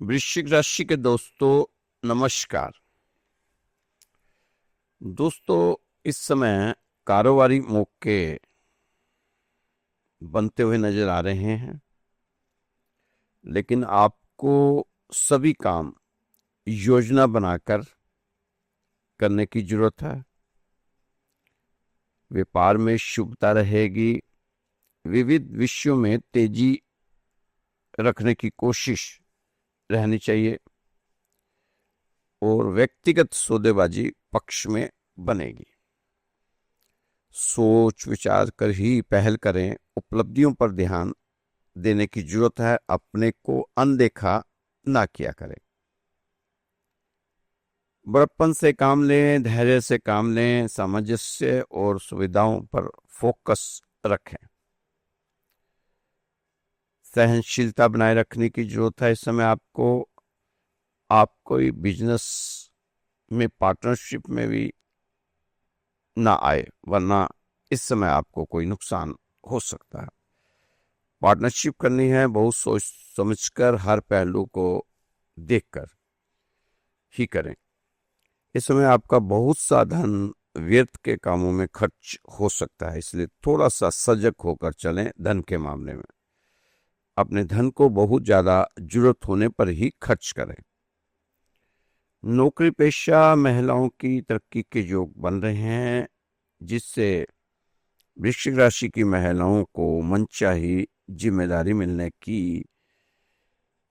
वृश्चिक राशि के दोस्तों नमस्कार। दोस्तों, इस समय कारोबारी मौके बनते हुए नजर आ रहे हैं, लेकिन आपको सभी काम योजना बनाकर करने की जरूरत है। व्यापार में शुभता रहेगी। विविध विषयों में तेजी रखने की कोशिश रहनी चाहिए और व्यक्तिगत सौदेबाजी पक्ष में बनेगी। सोच विचार कर ही पहल करें। उपलब्धियों पर ध्यान देने की जरूरत है। अपने को अनदेखा ना किया करें। बड़प्पन से काम लें, धैर्य से काम लें, सामंजस्य और सुविधाओं पर फोकस रखें। सहनशीलता बनाए रखने की जरूरत है। इस समय आप कोई बिजनेस में पार्टनरशिप में भी ना आए, वरना इस समय आपको कोई नुकसान हो सकता है। पार्टनरशिप करनी है, बहुत सोच समझकर, हर पहलू को देखकर ही करें। इस समय आपका बहुत सा धन व्यर्थ के कामों में खर्च हो सकता है, इसलिए थोड़ा सा सजग होकर चलें। धन के मामले में अपने धन को बहुत ज्यादा जरूरत होने पर ही खर्च करें। नौकरी पेशा महिलाओं की तरक्की के योग बन रहे हैं, जिससे वृश्चिक राशि की महिलाओं को मनचाही जिम्मेदारी मिलने की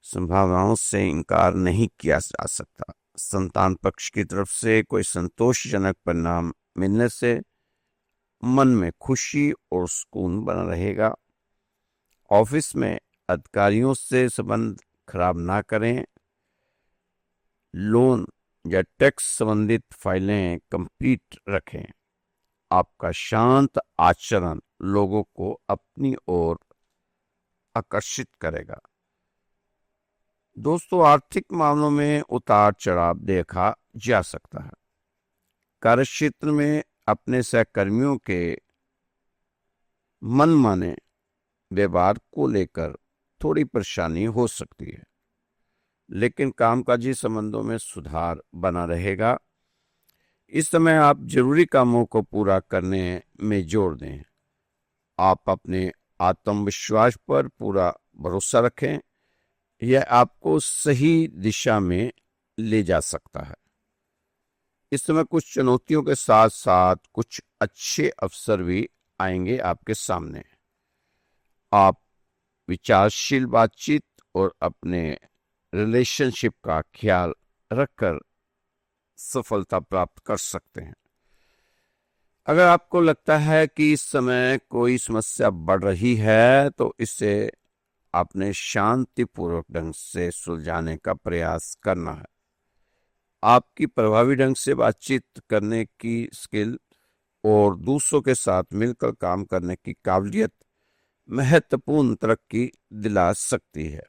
संभावनाओं से इनकार नहीं किया जा सकता। संतान पक्ष की तरफ से कोई संतोषजनक परिणाम मिलने से मन में खुशी और सुकून बना रहेगा। ऑफिस में अधिकारियों से संबंध खराब ना करें। लोन या टैक्स संबंधित फाइलें कंप्लीट रखें। आपका शांत आचरण लोगों को अपनी ओर आकर्षित करेगा। दोस्तों, आर्थिक मामलों में उतार चढ़ाव देखा जा सकता है। कार्यक्षेत्र में अपने सहकर्मियों के मनमाने व्यवहार को लेकर थोड़ी परेशानी हो सकती है, लेकिन कामकाजी संबंधों में सुधार बना रहेगा। इस समय आप जरूरी कामों को पूरा करने में जोर दें। आप अपने आत्मविश्वास पर पूरा भरोसा रखें। यह आपको सही दिशा में ले जा सकता है। इस समय कुछ चुनौतियों के साथ साथ कुछ अच्छे अवसर भी आएंगे आपके सामने। आप विचारशील बातचीत और अपने रिलेशनशिप का ख्याल रखकर सफलता प्राप्त कर सकते हैं। अगर आपको लगता है कि इस समय कोई समस्या बढ़ रही है, तो इसे आपने शांतिपूर्वक ढंग से सुलझाने का प्रयास करना है। आपकी प्रभावी ढंग से बातचीत करने की स्किल और दूसरों के साथ मिलकर काम करने की काबिलियत महत्वपूर्ण तरक्की दिला सकती है।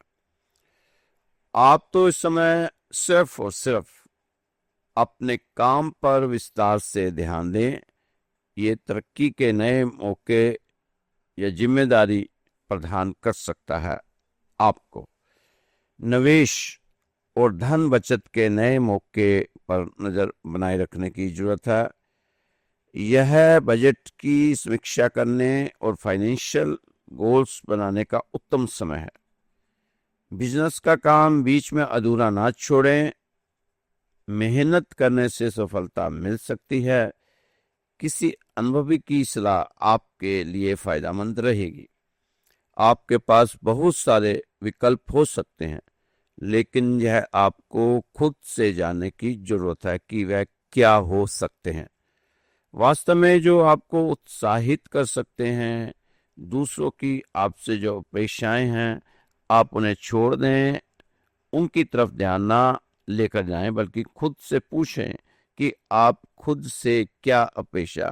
आप तो इस समय सिर्फ और सिर्फ अपने काम पर विस्तार से ध्यान दें। ये तरक्की के नए मौके या जिम्मेदारी प्रदान कर सकता है। आपको निवेश और धन बचत के नए मौके पर नजर बनाए रखने की जरूरत है। यह बजट की समीक्षा करने और फाइनेंशियल गोल्स बनाने का उत्तम समय है। बिजनेस का काम बीच में अधूरा ना छोड़ें। मेहनत करने से सफलता मिल सकती है। किसी अनुभवी की सलाह आपके लिए फायदेमंद रहेगी। आपके पास बहुत सारे विकल्प हो सकते हैं, लेकिन यह आपको खुद से जानने की जरूरत है कि वह क्या हो सकते हैं। वास्तव में जो आपको उत्साहित कर सकते हैं। दूसरों की आपसे जो अपेक्षाएं हैं, आप उन्हें छोड़ दें। उनकी तरफ ध्यान ना लेकर जाएं, बल्कि खुद से पूछें कि आप खुद से क्या अपेक्षा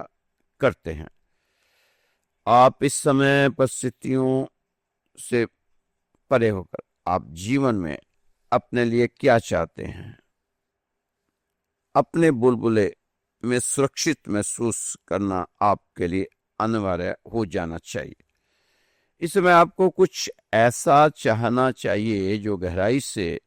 करते हैं। आप इस समय परिस्थितियों से परे होकर आप जीवन में अपने लिए क्या चाहते हैं, अपने बुलबुले में सुरक्षित महसूस करना आपके लिए अनिवार्य हो जाना चाहिए। इस समय आपको कुछ ऐसा चाहना चाहिए जो गहराई से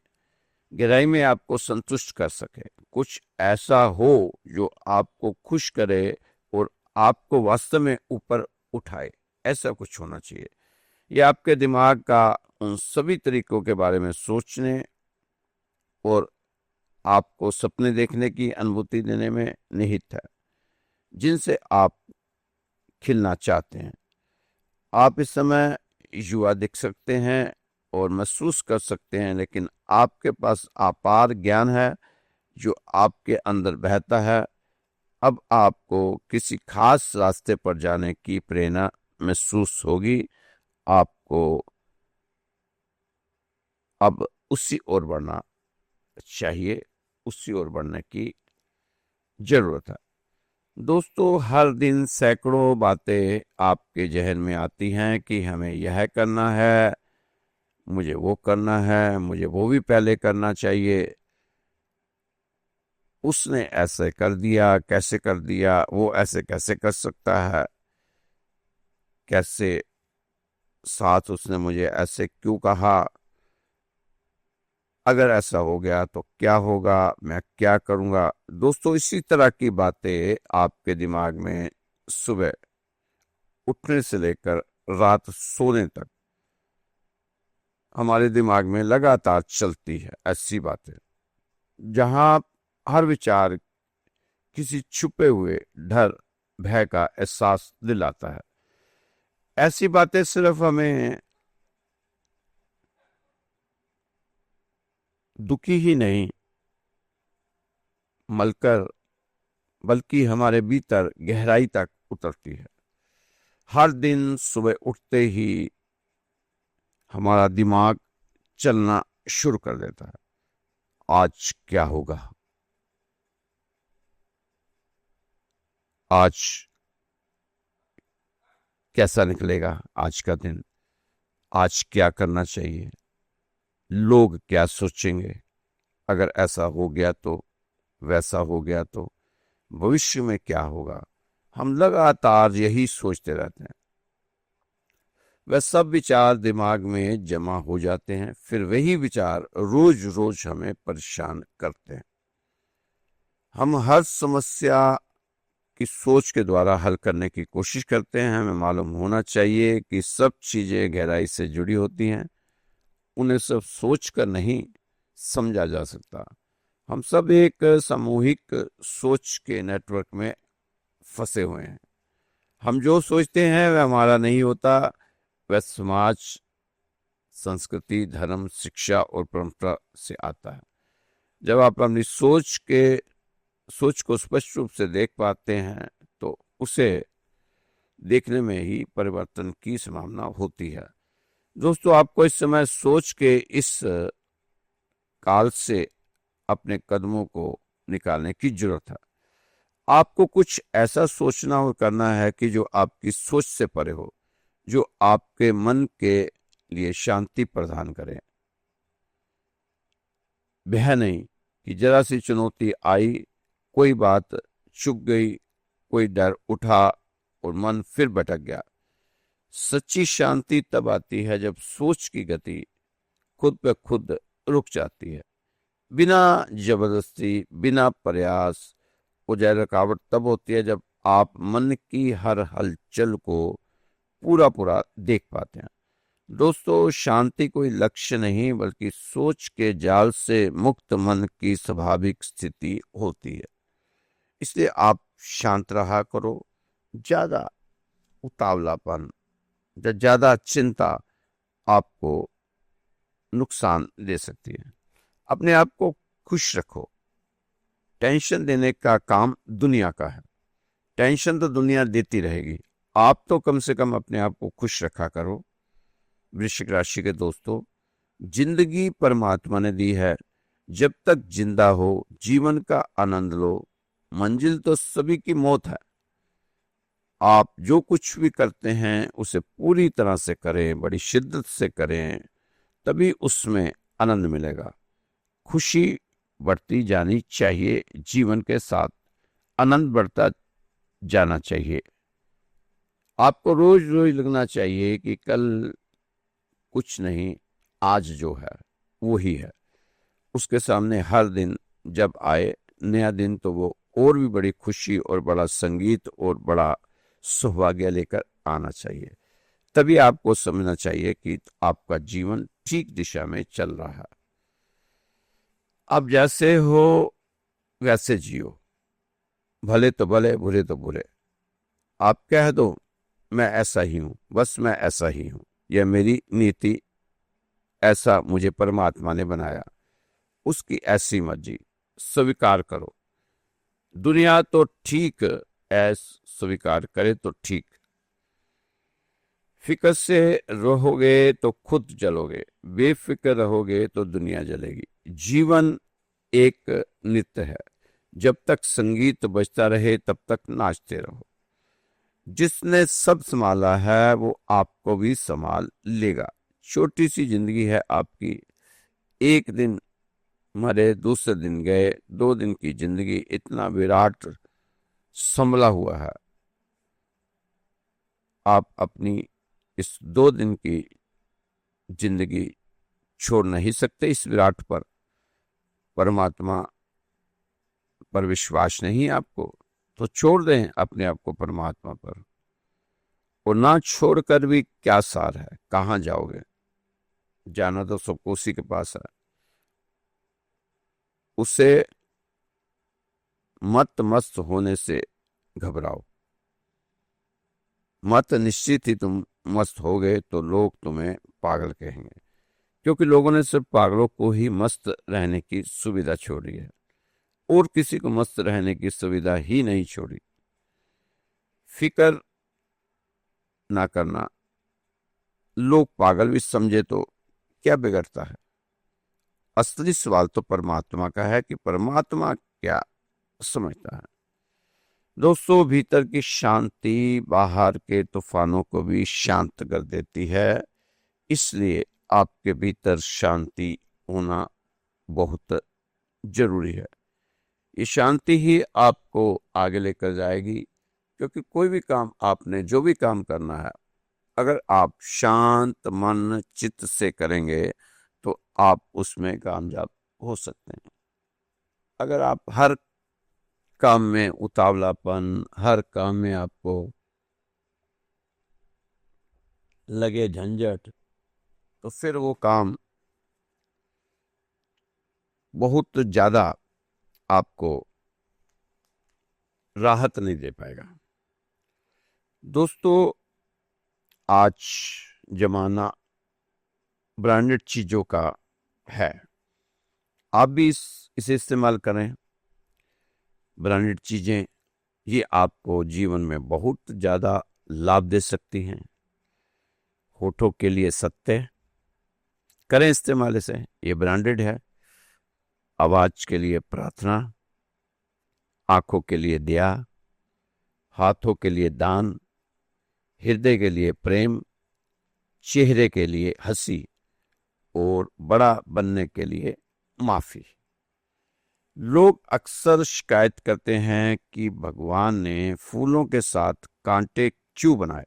गहराई में आपको संतुष्ट कर सके, कुछ ऐसा हो जो आपको खुश करे और आपको वास्तव में ऊपर उठाए, ऐसा कुछ होना चाहिए। ये आपके दिमाग का उन सभी तरीकों के बारे में सोचने और आपको सपने देखने की अनुभूति देने में निहित है, जिनसे आप खिलना चाहते हैं। आप इस समय युवा दिख सकते हैं और महसूस कर सकते हैं, लेकिन आपके पास अपार ज्ञान है जो आपके अंदर बहता है। अब आपको किसी खास रास्ते पर जाने की प्रेरणा महसूस होगी। आपको अब उसी ओर बढ़ना चाहिए, उसी ओर बढ़ने की जरूरत है। दोस्तों, हर दिन सैकड़ों बातें आपके जहन में आती हैं कि हमें यह करना है, मुझे वो करना है, मुझे वो भी पहले करना चाहिए, उसने ऐसे कर दिया, कैसे कर दिया, वो ऐसे कैसे कर सकता है, कैसे साथ उसने मुझे ऐसे क्यों कहा, अगर ऐसा हो गया तो क्या होगा, मैं क्या करूंगा। दोस्तों, इसी तरह की बातें आपके दिमाग में सुबह उठने से लेकर रात सोने तक हमारे दिमाग में लगातार चलती है। ऐसी बातें जहां हर विचार किसी छुपे हुए डर, भय का एहसास दिलाता है। ऐसी बातें सिर्फ हमें दुखी ही नहीं मलकर, बल्कि हमारे भीतर गहराई तक उतरती है। हर दिन सुबह उठते ही हमारा दिमाग चलना शुरू कर देता है। आज क्या होगा, आज कैसा निकलेगा आज का दिन, आज क्या करना चाहिए, लोग क्या सोचेंगे, अगर ऐसा हो गया तो, वैसा हो गया तो, भविष्य में क्या होगा। हम लगातार यही सोचते रहते हैं। वह सब विचार दिमाग में जमा हो जाते हैं, फिर वही विचार रोज रोज हमें परेशान करते हैं। हम हर समस्या की सोच के द्वारा हल करने की कोशिश करते हैं। हमें मालूम होना चाहिए कि सब चीजें गहराई से जुड़ी होती हैं, उन्हें सब सोच कर नहीं समझा जा सकता। हम सब एक सामूहिक सोच के नेटवर्क में फंसे हुए हैं। हम जो सोचते हैं वह हमारा नहीं होता, वह समाज, संस्कृति, धर्म, शिक्षा और परंपरा से आता है। जब आप अपनी सोच को स्पष्ट रूप से देख पाते हैं तो उसे देखने में ही परिवर्तन की संभावना होती है। दोस्तों, आपको इस समय सोच के इस काल से अपने कदमों को निकालने की जरूरत है। आपको कुछ ऐसा सोचना और करना है कि जो आपकी सोच से परे हो, जो आपके मन के लिए शांति प्रदान करे। वह नहीं कि जरा सी चुनौती आई, कोई बात चुक गई, कोई डर उठा और मन फिर भटक गया। सच्ची शांति तब आती है जब सोच की गति खुद पे खुद रुक जाती है, बिना जबरदस्ती, बिना प्रयास। वो रुकावट तब होती है जब आप मन की हर हलचल को पूरा पूरा देख पाते हैं। दोस्तों, शांति कोई लक्ष्य नहीं बल्कि सोच के जाल से मुक्त मन की स्वाभाविक स्थिति होती है। इसलिए आप शांत रहा करो। ज्यादा उतावलापन या ज्यादा चिंता आपको नुकसान दे सकती है। अपने आप को खुश रखो। टेंशन देने का काम दुनिया का है। टेंशन तो दुनिया देती रहेगी, आप तो कम से कम अपने आप को खुश रखा करो। वृश्चिक राशि के दोस्तों, जिंदगी परमात्मा ने दी है। जब तक जिंदा हो जीवन का आनंद लो। मंजिल तो सभी की मौत है। आप जो कुछ भी करते हैं उसे पूरी तरह से करें, बड़ी शिद्दत से करें, तभी उसमें आनंद मिलेगा। खुशी बढ़ती जानी चाहिए, जीवन के साथ आनंद बढ़ता जाना चाहिए। आपको रोज रोज लगना चाहिए कि कल कुछ नहीं, आज जो है वो ही है। उसके सामने हर दिन जब आए नया दिन, तो वो और भी बड़ी खुशी और बड़ा संगीत और बड़ा सौभाग्य लेकर आना चाहिए। तभी आपको समझना चाहिए कि आपका जीवन ठीक दिशा में चल रहा है। आप जैसे हो वैसे जियो, भले तो भले, बुरे तो बुरे। आप कह दो मैं ऐसा ही हूं, बस मैं ऐसा ही हूं, यह मेरी नीति, ऐसा मुझे परमात्मा ने बनाया, उसकी ऐसी मर्जी, स्वीकार करो। दुनिया तो ठीक, ऐस स्वीकार करे तो ठीक। फिक्र से रहोगे तो खुद जलोगे, बेफिक्र रहोगे तो दुनिया जलेगी। जीवन एक नृत्य है, जब तक संगीत बजता रहे तब तक नाचते रहो। जिसने सब संभाला है वो आपको भी संभाल लेगा। छोटी सी जिंदगी है आपकी, एक दिन मरे दूसरे दिन गए, 2 दिन की जिंदगी इतना विराट संभला हुआ है। आप अपनी इस 2 दिन की जिंदगी छोड़ नहीं सकते इस विराट पर। परमात्मा पर विश्वास नहीं आपको तो छोड़ दें अपने आप को परमात्मा पर। और ना छोड़कर भी क्या सार है, कहां जाओगे, जाना तो सबको उसी के पास है। उसे मत मस्त होने से घबराओ मत। निश्चित ही तुम मस्त होगे तो लोग तुम्हें पागल कहेंगे, क्योंकि लोगों ने सिर्फ पागलों को ही मस्त रहने की सुविधा छोड़ी है और किसी को मस्त रहने की सुविधा ही नहीं छोड़ी। फिक्र ना करना, लोग पागल भी समझे तो क्या बिगड़ता है। असली सवाल तो परमात्मा का है कि परमात्मा क्या समझता है। दोस्तों, भीतर की शांति बाहर के तूफानों को भी शांत कर देती है, इसलिए आपके भीतर शांति होना बहुत जरूरी है। ये शांति ही आपको आगे लेकर जाएगी, क्योंकि कोई भी काम आपने जो भी काम करना है, अगर आप शांत मन चित्त से करेंगे तो आप उसमें कामयाब हो सकते हैं। अगर आप हर काम में उतावलापन, हर काम में आपको लगे झंझट, तो फिर वो काम बहुत ज्यादा आपको राहत नहीं दे पाएगा। दोस्तों, आज जमाना ब्रांडेड चीजों का है, आप भी इसे इस्तेमाल करें। ब्रांडेड चीजें ये आपको जीवन में बहुत ज्यादा लाभ दे सकती हैं। होठों के लिए सत्य करें इस्तेमाल, इसे, ये ब्रांडेड है। आवाज के लिए प्रार्थना, आंखों के लिए दया, हाथों के लिए दान, हृदय के लिए प्रेम, चेहरे के लिए हंसी और बड़ा बनने के लिए माफी। लोग अक्सर शिकायत करते हैं कि भगवान ने फूलों के साथ कांटे क्यों बनाए।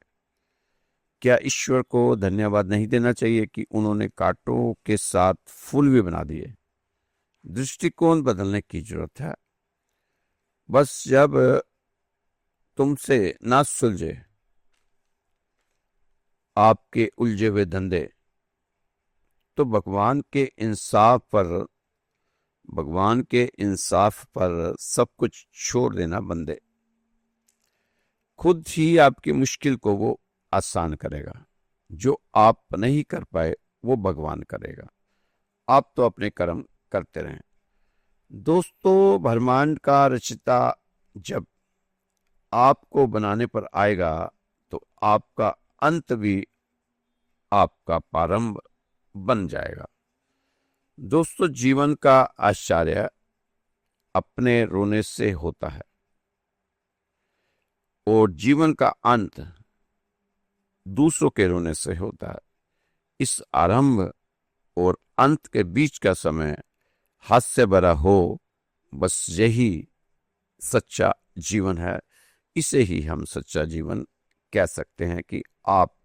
क्या ईश्वर को धन्यवाद नहीं देना चाहिए कि उन्होंने कांटों के साथ फूल भी बना दिए। दृष्टिकोण बदलने की जरूरत है। बस जब तुमसे ना सुलझे आपके उलझे हुए धंधे, तो भगवान के इंसाफ पर सब कुछ छोड़ देना बंदे। खुद ही आपकी मुश्किल को वो आसान करेगा। जो आप नहीं कर पाए वो भगवान करेगा। आप तो अपने कर्म करते रहें। दोस्तों, ब्रह्मांड का रचयिता जब आपको बनाने पर आएगा तो आपका अंत भी आपका प्रारंभ बन जाएगा। दोस्तों, जीवन का आश्चर्य अपने रोने से होता है और जीवन का अंत दूसरों के रोने से होता है। इस आरंभ और अंत के बीच का समय हास्य भरा हो, बस यही सच्चा जीवन है। इसे ही हम सच्चा जीवन कह सकते हैं कि आप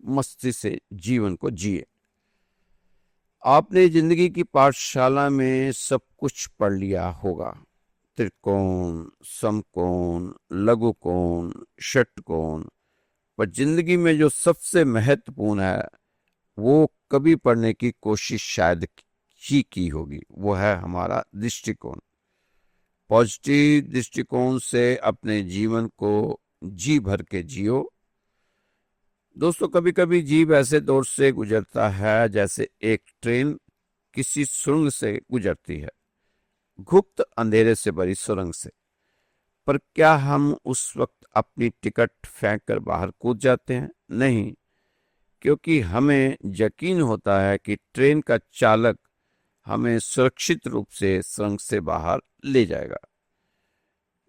मस्ती से जीवन को जिए। आपने जिंदगी की पाठशाला में सब कुछ पढ़ लिया होगा। त्रिकोण, समकोण, लघुकोण, षटकोण, पर जिंदगी में जो सबसे महत्वपूर्ण है वो कभी पढ़ने की कोशिश शायद ही की होगी, वो है हमारा दृष्टिकोण। पॉजिटिव दृष्टिकोण से अपने जीवन को जी भर के जियो। दोस्तों, कभी कभी जीव ऐसे दौर से गुजरता है जैसे एक ट्रेन किसी सुरंग से गुजरती है, गुप्त अंधेरे से भरी सुरंग से। पर क्या हम उस वक्त अपनी टिकट फेंक कर बाहर कूद जाते हैं? नहीं, क्योंकि हमें यकीन होता है कि ट्रेन का चालक हमें सुरक्षित रूप से सुरंग से बाहर ले जाएगा।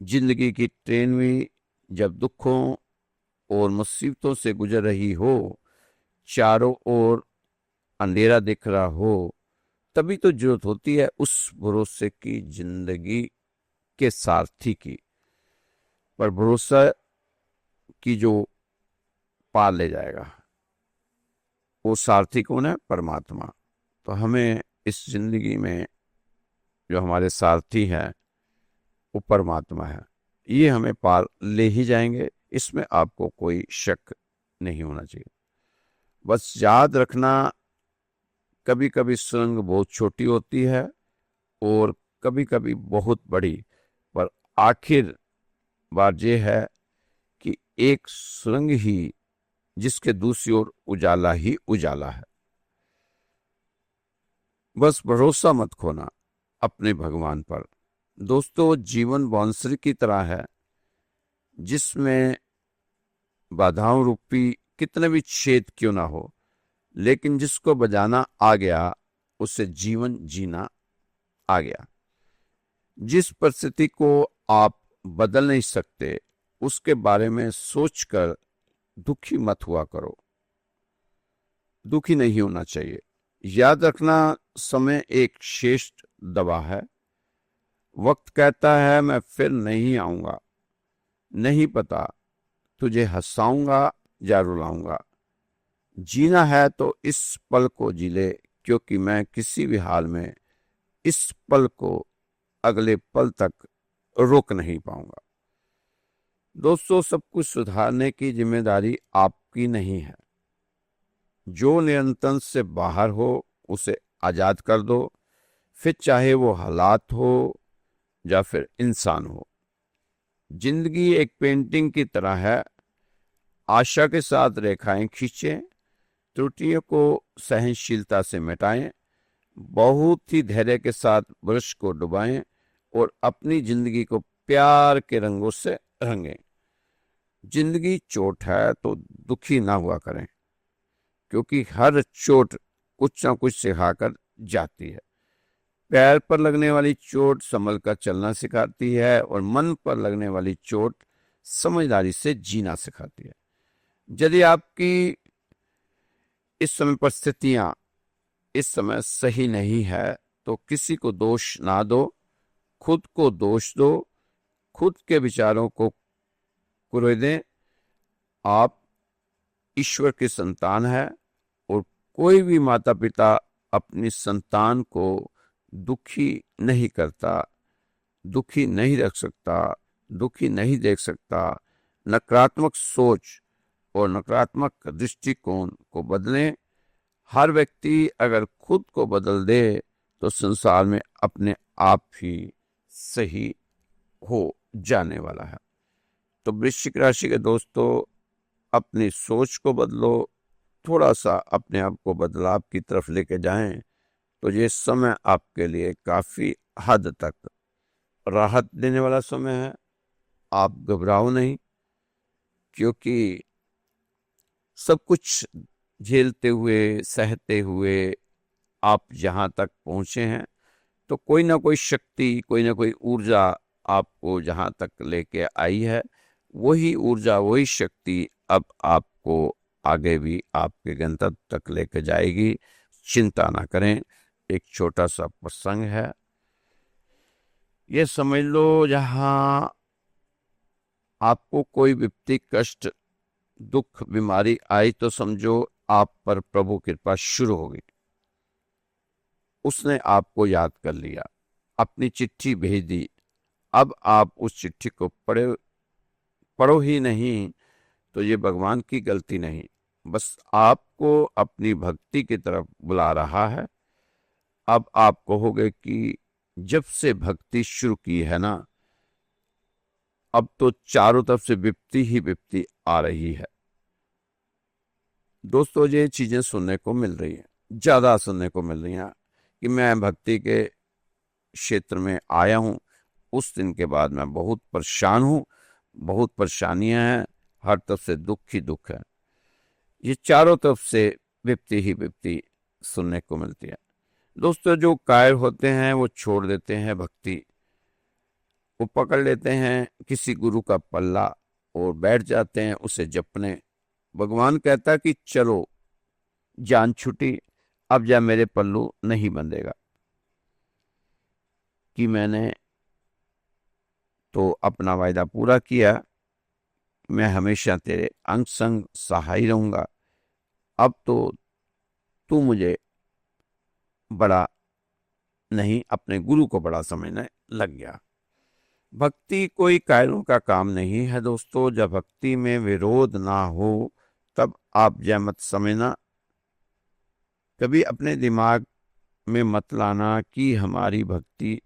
जिंदगी की ट्रेन भी जब दुखों और मुसीबतों से गुजर रही हो, चारों ओर अंधेरा दिख रहा हो, तभी तो जरूरत होती है उस भरोसे की, जिंदगी के सारथी की। पर भरोसा की जो पार ले जाएगा, वो सारथी कौन है? परमात्मा। तो हमें इस जिंदगी में जो हमारे सारथी हैं वो परमात्मा है, ये हमें पार ले ही जाएंगे, इसमें आपको कोई शक नहीं होना चाहिए। बस याद रखना, कभी कभी सुरंग बहुत छोटी होती है और कभी कभी बहुत बड़ी, पर आखिर बात यह है कि एक सुरंग ही जिसके दूसरी ओर उजाला ही उजाला है। बस भरोसा मत खोना अपने भगवान पर। दोस्तों, जीवन बांसुरी की तरह है जिसमें बाधाओं रूपी कितने भी छेद क्यों ना हो, लेकिन जिसको बजाना आ गया उसे जीवन जीना आ गया। जिस परिस्थिति को आप बदल नहीं सकते उसके बारे में सोचकर दुखी मत हुआ करो। दुखी नहीं होना चाहिए। याद रखना, समय एक श्रेष्ठ दवा है। वक्त कहता है मैं फिर नहीं आऊंगा, नहीं पता तुझे हंसाऊंगा या रुलाऊंगा। जीना है तो इस पल को जी ले, क्योंकि मैं किसी भी हाल में इस पल को अगले पल तक रोक नहीं पाऊंगा। दोस्तों, सब कुछ सुधारने की जिम्मेदारी आपकी नहीं है। जो नियंत्रण से बाहर हो उसे आजाद कर दो, फिर चाहे वो हालात हो या फिर इंसान हो। जिंदगी एक पेंटिंग की तरह है। आशा के साथ रेखाएं खींचें, त्रुटियों को सहनशीलता से मिटाएं, बहुत ही धैर्य के साथ ब्रश को डुबाएं और अपनी जिंदगी को प्यार के रंगों से रंगें। जिंदगी चोट है तो दुखी ना हुआ करें, क्योंकि हर चोट कुछ ना कुछ सिखाकर जाती है। पैर पर लगने वाली चोट संभल कर चलना सिखाती है और मन पर लगने वाली चोट समझदारी से जीना सिखाती है। यदि आपकी इस समय परिस्थितियां इस समय सही नहीं है तो किसी को दोष ना दो, खुद को दोष दो, खुद के विचारों को कुरेदें। आप ईश्वर की संतान है और कोई भी माता पिता अपनी संतान को दुखी नहीं करता, दुखी नहीं रख सकता, दुखी नहीं देख सकता। नकारात्मक सोच और नकारात्मक दृष्टिकोण को बदलें। हर व्यक्ति अगर खुद को बदल दे तो संसार में अपने आप ही सही हो जाने वाला है। तो वृश्चिक राशि के दोस्तों, अपनी सोच को बदलो, थोड़ा सा अपने आप को बदलाव की तरफ लेके जाएं तो ये समय आपके लिए काफी हद तक राहत देने वाला समय है। आप घबराओ नहीं, क्योंकि सब कुछ झेलते हुए, सहते हुए आप जहां तक पहुंचे हैं तो कोई ना कोई शक्ति, कोई ना कोई ऊर्जा आपको जहां तक लेके आई है, वही ऊर्जा, वही शक्ति अब आपको आगे भी आपके गंतव्य तक लेके जाएगी। चिंता ना करें। एक छोटा सा प्रसंग है, ये समझ लो, जहां आपको कोई विपत्ति, कष्ट, दुख, बीमारी आई तो समझो आप पर प्रभु कृपा शुरू होगी। उसने आपको याद कर लिया, अपनी चिट्ठी भेज दी। अब आप उस चिट्ठी को पढ़ो ही नहीं तो ये भगवान की गलती नहीं, बस आपको अपनी भक्ति की तरफ बुला रहा है। अब आप कहोगे कि जब से भक्ति शुरू की है ना, अब तो चारों तरफ से विपत्ति ही विपत्ति आ रही है। दोस्तों, ये चीजें सुनने को मिल रही हैं, ज्यादा सुनने को मिल रही हैं कि मैं भक्ति के क्षेत्र में आया हूं, उस दिन के बाद मैं बहुत परेशान हूं, बहुत परेशानियां हैं, हर तरफ से दुख ही दुख है। ये चारों तरफ से विपत्ति ही विपत्ति सुनने को मिलती है। दोस्तों, जो कायर होते हैं वो छोड़ देते हैं भक्ति, वो पकड़ लेते हैं किसी गुरु का पल्ला और बैठ जाते हैं उसे जपने। भगवान कहता है कि चलो जान छुटी, अब जा मेरे पल्लू नहीं बंधेगा, कि मैंने तो अपना वायदा पूरा किया, मैं हमेशा तेरे अंग संग सहाय रहूंगा, अब तो तू मुझे बड़ा नहीं अपने गुरु को बड़ा समझने लग गया। भक्ति कोई कायरों का काम नहीं है दोस्तों। जब भक्ति में विरोध ना हो तब आप जय मत समझना, कभी अपने दिमाग में मत लाना कि हमारी भक्ति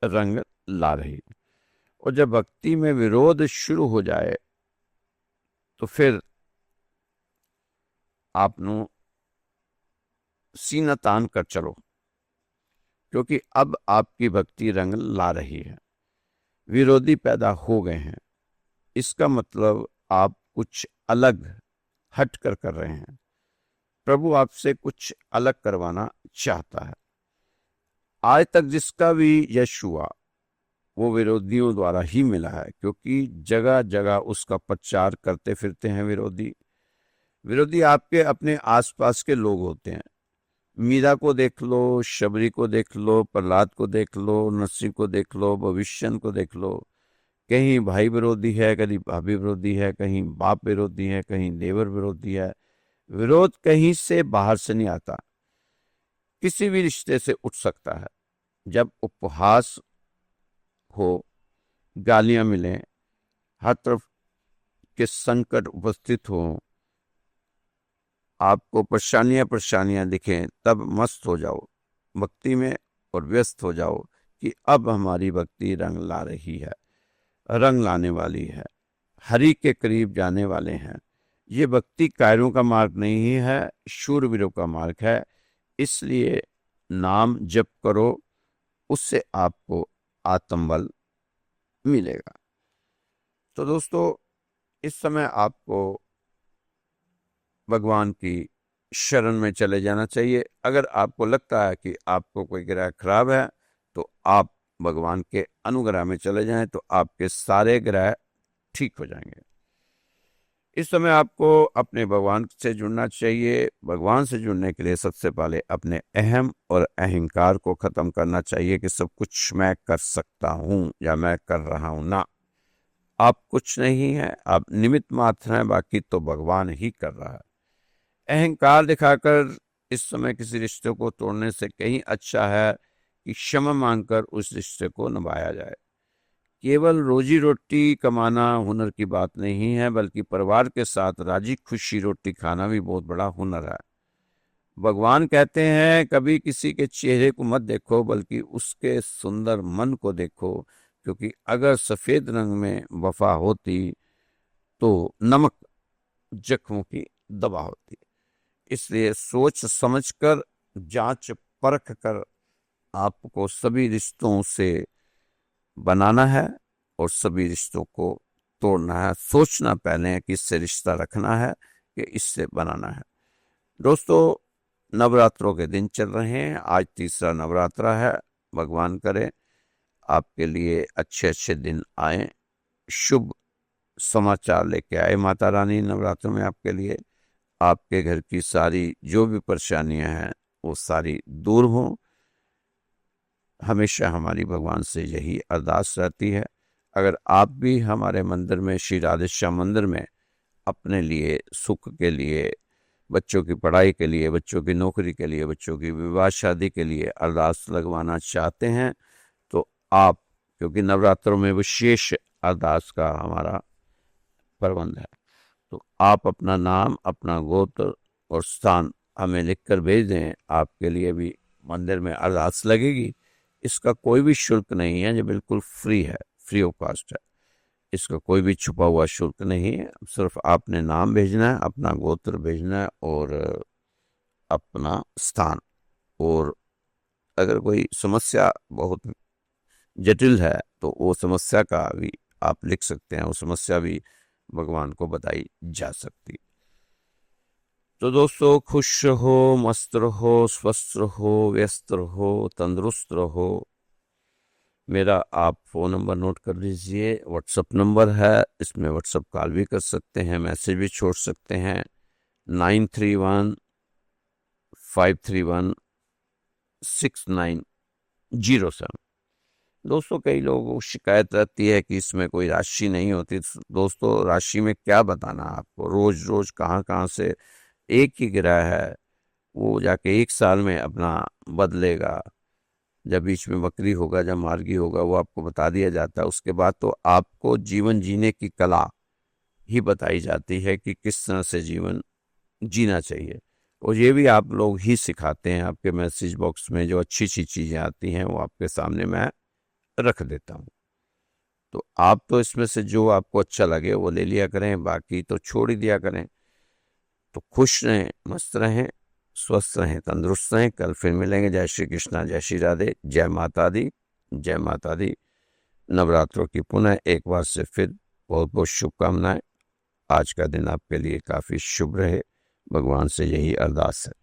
रंग ला रही। और जब भक्ति में विरोध शुरू हो जाए तो फिर आपनु सीना तान कर चलो, क्योंकि अब आपकी भक्ति रंग ला रही है। विरोधी पैदा हो गए हैं, इसका मतलब आप कुछ अलग हट कर रहे हैं। प्रभु आपसे कुछ अलग करवाना चाहता है। आज तक जिसका भी यश हुआ वो विरोधियों द्वारा ही मिला है, क्योंकि जगह जगह उसका प्रचार करते फिरते हैं विरोधी आपके अपने आसपास के लोग होते हैं। मीरा को देख लो, शबरी को देख लो, प्रहलाद को देख लो, नरसिंह को देख लो, भविष्यन को देख लो। कहीं भाई विरोधी है, कहीं भाभी विरोधी है, कहीं बाप विरोधी है, कहीं देवर विरोधी है। विरोध कहीं से बाहर से नहीं आता, किसी भी रिश्ते से उठ सकता है। जब उपहास हो, गालियां मिलें, हर तरफ के संकट उपस्थित हो, आपको परेशानियां दिखें, तब मस्त हो जाओ भक्ति में और व्यस्त हो जाओ कि अब हमारी भक्ति रंग ला रही है, रंग लाने वाली है, हरि के करीब जाने वाले हैं। ये भक्ति कायरों का मार्ग नहीं है, शूरवीरों का मार्ग है। इसलिए नाम जप करो, उससे आपको आत्मबल मिलेगा। तो दोस्तों, इस समय आपको भगवान की शरण में चले जाना चाहिए। अगर आपको लगता है कि आपको कोई ग्रह खराब है तो आप भगवान के अनुग्रह में चले जाएं, तो आपके सारे ग्रह ठीक हो जाएंगे। इस समय आपको अपने भगवान से जुड़ना चाहिए। भगवान से जुड़ने के लिए सबसे पहले अपने अहम और अहंकार को खत्म करना चाहिए कि सब कुछ मैं कर सकता हूं या मैं कर रहा हूं। ना, आप कुछ नहीं है, आप निमित्त मात्र हैं, बाकी तो भगवान ही कर रहा है। अहंकार दिखाकर इस समय किसी रिश्ते को तोड़ने से कहीं अच्छा है कि क्षमा मांगकर उस रिश्ते को निभाया जाए। केवल रोजी रोटी कमाना हुनर की बात नहीं है, बल्कि परिवार के साथ राजी खुशी रोटी खाना भी बहुत बड़ा हुनर है। भगवान कहते हैं कभी किसी के चेहरे को मत देखो, बल्कि उसके सुंदर मन को देखो, क्योंकि अगर सफेद रंग में वफा होती तो नमक जख्मों की दवा होती। इसलिए सोच समझकर, जांच परख कर आपको सभी रिश्तों से बनाना है और सभी रिश्तों को तोड़ना है। सोचना पहले कि इससे रिश्ता रखना है कि इससे बनाना है। दोस्तों, नवरात्रों के दिन चल रहे हैं, आज तीसरा नवरात्रा है। भगवान करे आपके लिए अच्छे अच्छे दिन आए, शुभ समाचार लेके आए माता रानी नवरात्रों में आपके लिए। आपके घर की सारी जो भी परेशानियां हैं वो सारी दूर हों। हमेशा हमारी भगवान से यही अरदास रहती है। अगर आप भी हमारे मंदिर में, श्री राधेश्याम मंदिर में, अपने लिए सुख के लिए, बच्चों की पढ़ाई के लिए, बच्चों की नौकरी के लिए, बच्चों की विवाह शादी के लिए अरदास लगवाना चाहते हैं तो आप, क्योंकि नवरात्रों में विशेष अरदास का हमारा प्रबंध है, तो आप अपना नाम, अपना गोत्र और स्थान हमें लिखकर भेज दें। आपके लिए भी मंदिर में अरदास लगेगी। इसका कोई भी शुल्क नहीं है, ये बिल्कुल फ्री है, फ्री ऑफ कॉस्ट है। इसका कोई भी छुपा हुआ शुल्क नहीं है। सिर्फ आपने नाम भेजना है, अपना गोत्र भेजना है और अपना स्थान। और अगर कोई समस्या बहुत जटिल है तो वो समस्या का भी आप लिख सकते हैं, वो समस्या भी भगवान को बताई जा सकती। तो दोस्तों, खुश रहो, मस्त रहो, स्वस्थ रहो, व्यस्त रहो, तंदुरुस्त रहो। मेरा आप फ़ोन नंबर नोट कर लीजिए, व्हाट्सअप नंबर है, इसमें व्हाट्सअप कॉल भी कर सकते हैं, मैसेज भी छोड़ सकते हैं। 9315316907। दोस्तों, कई लोगों को शिकायत रहती है कि इसमें कोई राशि नहीं होती। दोस्तों, राशि में क्या बताना आपको, रोज रोज कहाँ कहाँ से एक ही ग्रह है, वो जाके एक साल में अपना बदलेगा। जब बीच में वक्री होगा, जब मार्गी होगा, वो आपको बता दिया जाता है। उसके बाद तो आपको जीवन जीने की कला ही बताई जाती है कि किस तरह से जीवन जीना चाहिए। और ये भी आप लोग ही सिखाते हैं। आपके मैसेज बॉक्स में जो अच्छी अच्छी चीज़ें आती हैं वो आपके सामने मैं रख देता हूँ। तो आप तो इसमें से जो आपको अच्छा लगे वो ले लिया करें, बाकी तो छोड़ ही दिया करें। तो खुश रहें, मस्त रहें, स्वस्थ रहें, तंदुरुस्त रहें। कल फिर मिलेंगे। जय श्री कृष्णा, जय श्री राधे, जय माता दी, जय माता दी। नवरात्रों की पुनः एक बार से फिर बहुत बहुत शुभकामनाएं। आज का दिन आपके लिए काफ़ी शुभ रहे, भगवान से यही अरदास है।